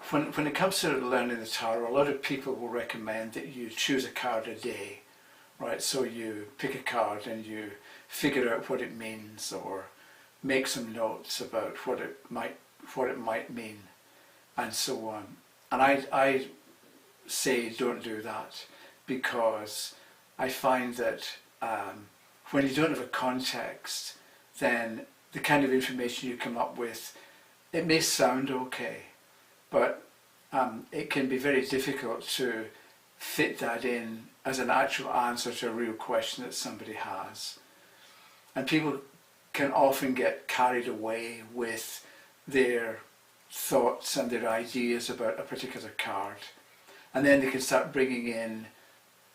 when it comes to learning the tarot, a lot of people will recommend that you choose a card a day, right? So you pick a card and you figure out what it means, or make some notes about what it might mean, and so on. And I say don't do that, because I find that when you don't have a context, then the kind of information you come up with, it may sound okay, but it can be very difficult to fit that in as an actual answer to a real question that somebody has. And people can often get carried away with their thoughts and their ideas about a particular card. And then they can start bringing in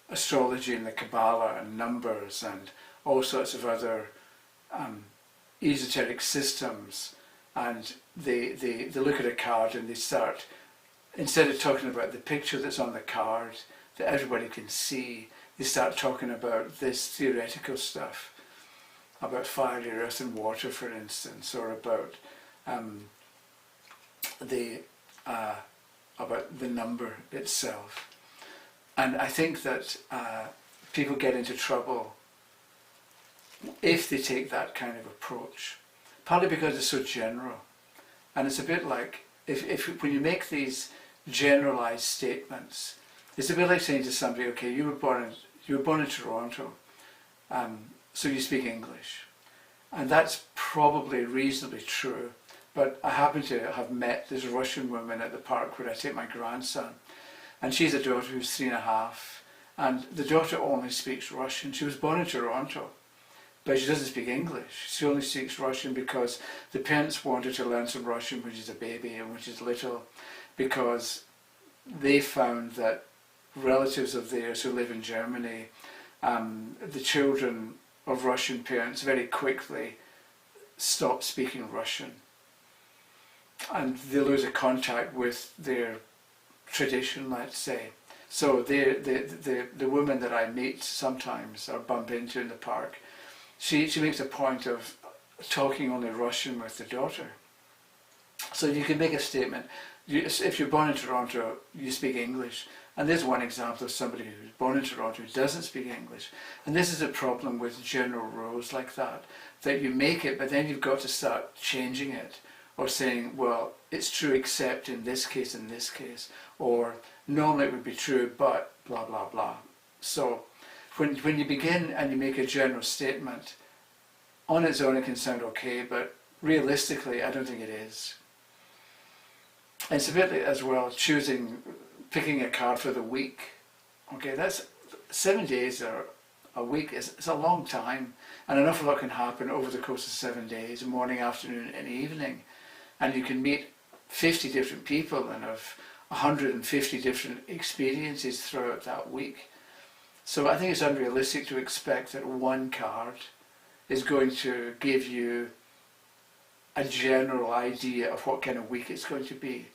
astrology and the Kabbalah and numbers and all sorts of other esoteric systems, and they look at a card and they start, instead of talking about the picture that's on the card that everybody can see, they start talking about this theoretical stuff, about fire, earth and water, for instance, or about the number itself. And I think that people get into trouble if they take that kind of approach, partly because it's so general. And it's a bit like, when you make these generalized statements, it's a bit like saying to somebody, okay, you were born in Toronto, so you speak English. And that's probably reasonably true, but I happen to have met this Russian woman at the park where I take my grandson, and she's a daughter who's 3.5, and the daughter only speaks Russian. She was born in Toronto, but she doesn't speak English. She only speaks Russian because the parents wanted to learn some Russian when she's a baby and when she's little, because they found that relatives of theirs who live in Germany, the children of Russian parents very quickly stop speaking Russian, and they lose a contact with their tradition, let's say. So the woman that I meet sometimes or bump into in the park, she makes a point of talking only Russian with the daughter. So you can make a statement. If you're born in Toronto, you speak English. And there's one example of somebody who's born in Toronto who doesn't speak English. And this is a problem with general rules like that you make it, but then you've got to start changing it, or saying, well, it's true except in this case, or normally it would be true, but blah, blah, blah. So when you begin and you make a general statement, on its own it can sound okay, but realistically I don't think it is. And it's a bit as well picking a card for the week. Okay, that's 7 days or a week. It's a long time, and an awful lot can happen over the course of 7 days, morning, afternoon and evening. And you can meet 50 different people and have 150 different experiences throughout that week. So I think it's unrealistic to expect that one card is going to give you a general idea of what kind of week it's going to be.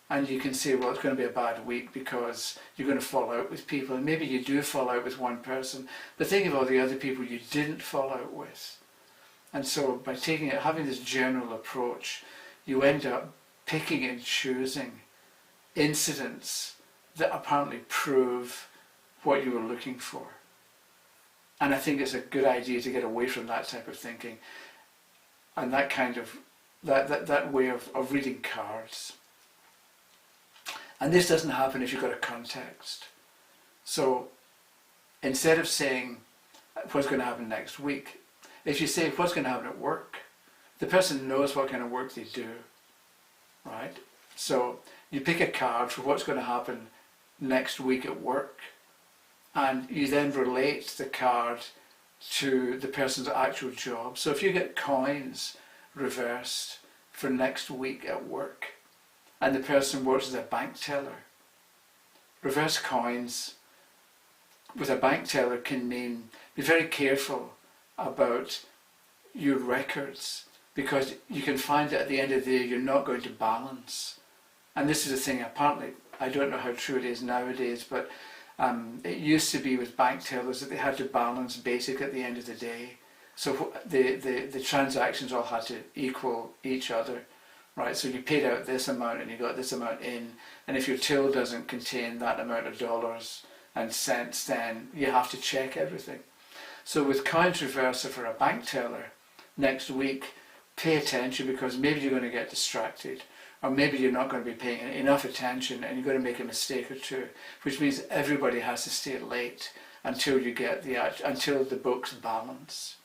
And you can say, well, it's going to be a bad week because you're going to fall out with people. And maybe you do fall out with one person, but think of all the other people you didn't fall out with. And so by having this general approach, you end up picking and choosing incidents that apparently prove what you were looking for. And I think it's a good idea to get away from that type of thinking and that kind of that way of reading cards. And this doesn't happen if you've got a context. So instead of saying what's going to happen next week, if you say what's going to happen at work, the person knows what kind of work they do, right? So you pick a card for what's going to happen next week at work, and you then relate the card to the person's actual job. So if you get coins reversed for next week at work, and the person works as a bank teller, reverse coins with a bank teller can mean be very careful about your records, because you can find that at the end of the day you're not going to balance. And this is a thing, apparently, I don't know how true it is nowadays, but it used to be with bank tellers that they had to balance basic at the end of the day. So the transactions all had to equal each other. right? So you paid out this amount and you got this amount in, and if your till doesn't contain that amount of dollars and cents, then you have to check everything. So with coins reversed for a bank teller, next week, pay attention, because maybe you're going to get distracted, or maybe you're not going to be paying enough attention and you're going to make a mistake or two, which means everybody has to stay late until you get until the books balance.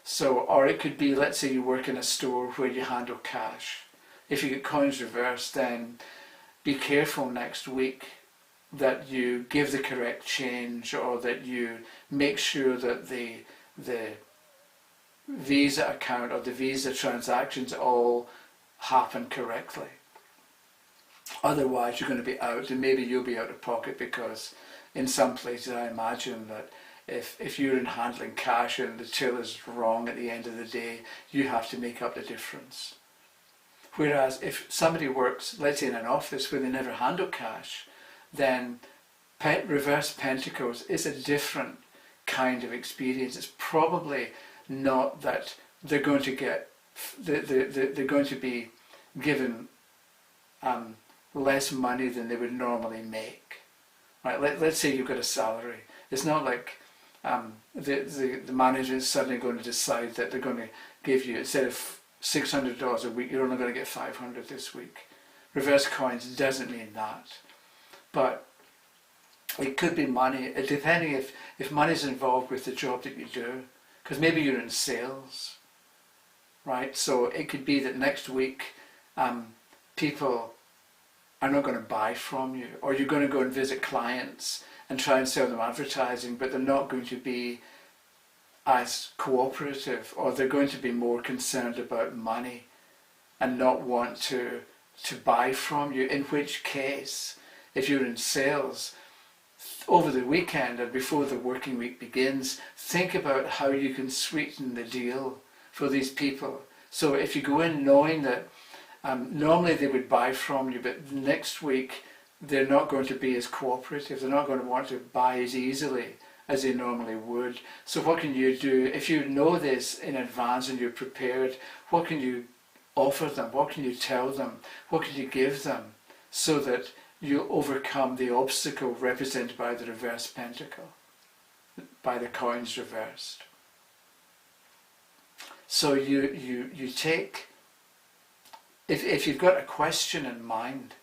So, or it could be, let's say you work in a store where you handle cash. If you get coins reversed, then be careful next week that you give the correct change, or that you make sure that the Visa account or the Visa transactions all happen correctly. Otherwise you're going to be out, and maybe you'll be out of pocket, because in some places I imagine that if you're in handling cash and the till is wrong at the end of the day, you have to make up the difference. Whereas if somebody works, let's say in an office where they never handle cash, then reverse pentacles is a different kind of experience. It's probably not that they're going to get, they're going to be given less money than they would normally make. Right? Let's say you've got a salary. It's not like the manager is suddenly going to decide that they're going to give you, instead of $600 a week, you're only going to get $500 this week. Reverse coins doesn't mean that. But it could be money, depending if money's involved with the job that you do, because maybe you're in sales, right? So it could be that next week people are not going to buy from you, or you're going to go and visit clients and try and sell them advertising, but they're not going to be as cooperative, or they're going to be more concerned about money and not want to buy from you, in which case, if you're in sales, over the weekend and before the working week begins, think about how you can sweeten the deal for these people. So if you go in knowing that normally they would buy from you, but next week they're not going to be as cooperative, they're not going to want to buy as easily as they normally would. So what can you do? If you know this in advance and you're prepared, what can you offer them? What can you tell them? What can you give them so that you overcome the obstacle represented by the reverse pentacle, by the coins reversed? So you take, if you've got a question in mind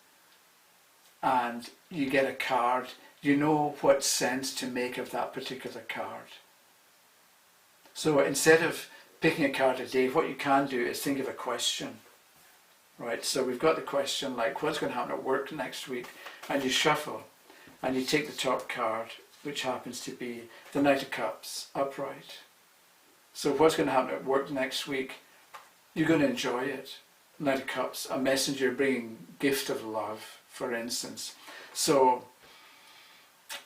and you get a card, you know what sense to make of that particular card. So instead of picking a card a day, what you can do is think of a question. Right, so we've got the question like, what's going to happen at work next week? And you shuffle, and you take the top card, which happens to be the Knight of Cups, upright. So what's going to happen at work next week? You're going to enjoy it. Knight of Cups, a messenger bringing gift of love, for instance. So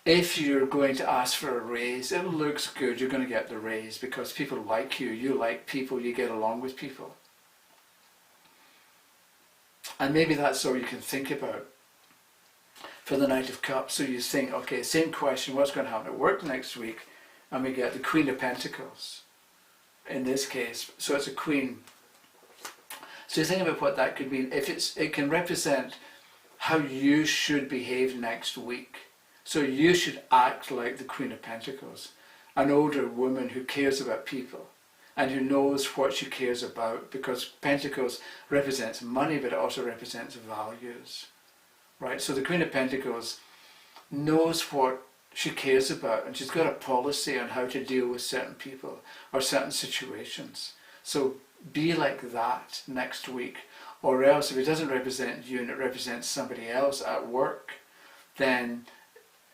if you're going to ask for a raise, it looks good, you're going to get the raise because people like you like people, you get along with people. And maybe that's all you can think about for the Knight of Cups. So you think, okay, same question, what's going to happen at work next week? And we get the Queen of Pentacles in this case. So it's a queen. So you think about what that could mean. It can represent how you should behave next week. So you should act like the Queen of Pentacles, an older woman who cares about people and who knows what she cares about, because Pentacles represents money, but it also represents values, right? So the Queen of Pentacles knows what she cares about, and she's got a policy on how to deal with certain people or certain situations. So be like that next week, or else if it doesn't represent you and it represents somebody else at work, then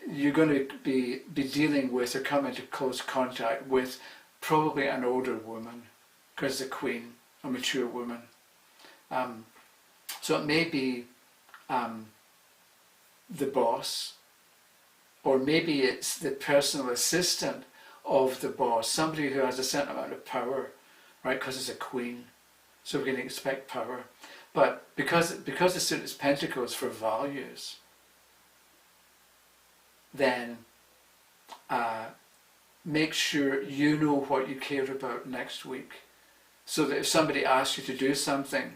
you're going to be dealing with or come into close contact with probably an older woman, because the Queen, a mature woman. So it may be the boss, or maybe it's the personal assistant of the boss, somebody who has a certain amount of power, right? Because it's a queen, so we're going to expect power. But because the suit is Pentacles for values, then make sure you know what you care about next week, so that if somebody asks you to do something,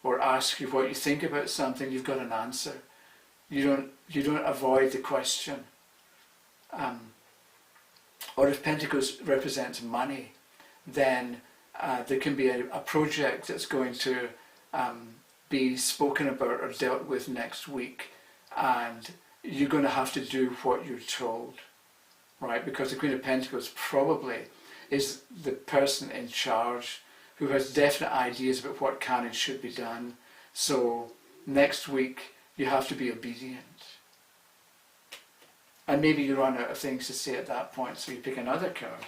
or ask you what you think about something, you've got an answer. You don't avoid the question. Or if Pentacles represents money, then there can be a project that's going to be spoken about or dealt with next week, and you're going to have to do what you're told, right? Because the Queen of Pentacles probably is the person in charge who has definite ideas about what can and should be done. So next week you have to be obedient. And maybe you run out of things to say at that point, so you pick another card.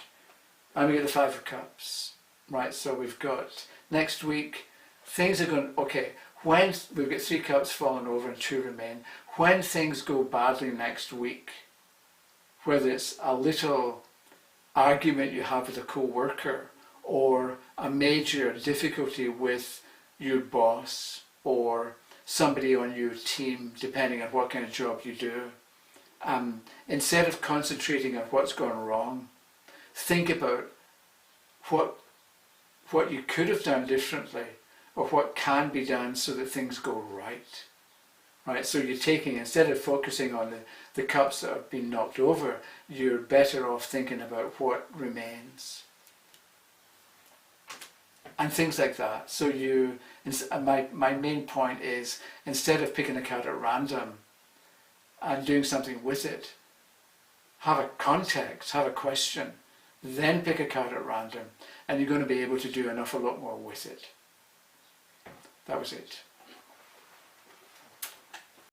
And we get the Five of Cups, right? So we've got next week, things are going, okay, when we've got 3 cups falling over and 2 remain, when things go badly next week, whether it's a little argument you have with a co-worker, or a major difficulty with your boss, or somebody on your team, depending on what kind of job you do, instead of concentrating on what's gone wrong, think about what you could have done differently, or what can be done so that things go right. Right, so you're taking, instead of focusing on the cups that have been knocked over, you're better off thinking about what remains. And things like that. So my main point is, instead of picking a card at random and doing something with it, have a context, have a question, then pick a card at random, and you're going to be able to do an awful lot more with it. That was it.